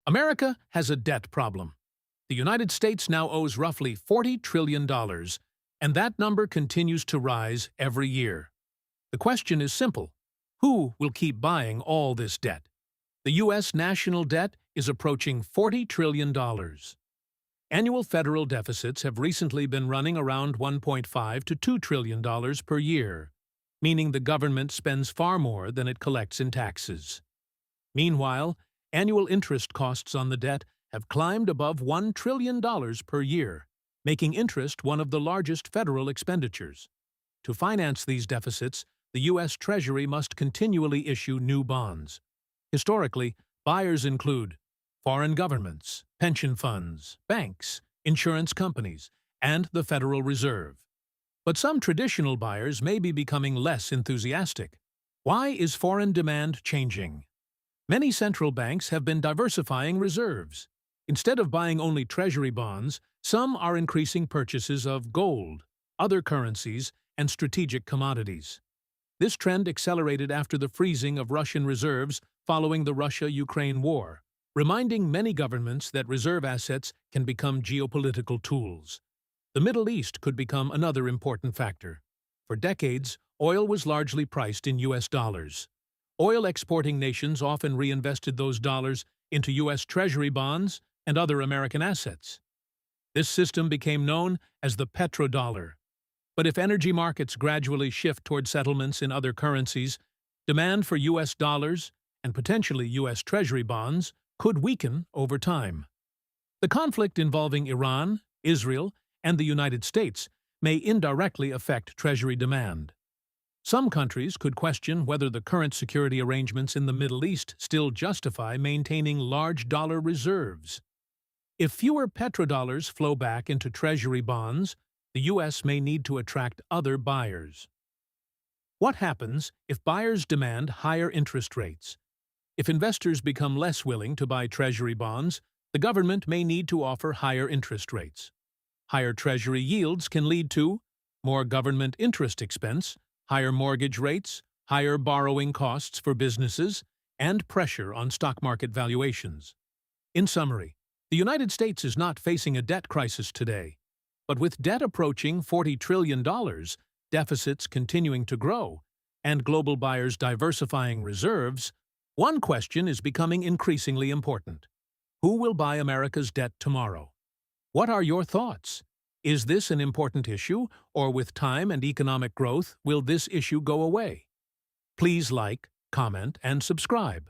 America has a debt problem. The United States now owes roughly $40 trillion, and that number continues to rise every year. The question is simple. Who will keep buying all this debt? The U.S. national debt is approaching $40 trillion. Annual federal deficits have recently been running around $1.5 to $2 trillion per year, meaning the government spends far more than it collects in taxes. Meanwhile, annual interest costs on the debt have climbed above $1 trillion per year, making interest one of the largest federal expenditures. To finance these deficits, the U.S. Treasury must continually issue new bonds. Historically, buyers include foreign governments, pension funds, banks, insurance companies, and the Federal Reserve. But some traditional buyers may be becoming less enthusiastic. Why is foreign demand changing? Many central banks have been diversifying reserves. Instead of buying only Treasury bonds, some are increasing purchases of gold, other currencies, and strategic commodities. This trend accelerated after the freezing of Russian reserves following the Russia-Ukraine war, reminding many governments that reserve assets can become geopolitical tools. The Middle East could become another important factor. For decades, oil was largely priced in U.S. dollars. Oil-exporting nations often reinvested those dollars into U.S. Treasury bonds and other American assets. This system became known as the Petrodollar. But if energy markets gradually shift toward settlements in other currencies, demand for U.S. dollars and potentially U.S. Treasury bonds could weaken over time. The conflict involving Iran, Israel, and the United States may indirectly affect Treasury demand. Some countries could question whether the current security arrangements in the Middle East still justify maintaining large dollar reserves. If fewer petrodollars flow back into Treasury bonds, the U.S. may need to attract other buyers. What happens if buyers demand higher interest rates? If investors become less willing to buy Treasury bonds, the government may need to offer higher interest rates. Higher Treasury yields can lead to more government interest expense, higher mortgage rates, higher borrowing costs for businesses, and pressure on stock market valuations. In summary, the United States is not facing a debt crisis today. But with debt approaching $40 trillion, deficits continuing to grow, and global buyers diversifying reserves, one question is becoming increasingly important. Who will buy America's debt tomorrow? What are your thoughts? Is this an important issue, or with time and economic growth, will this issue go away? Please like, comment, and subscribe.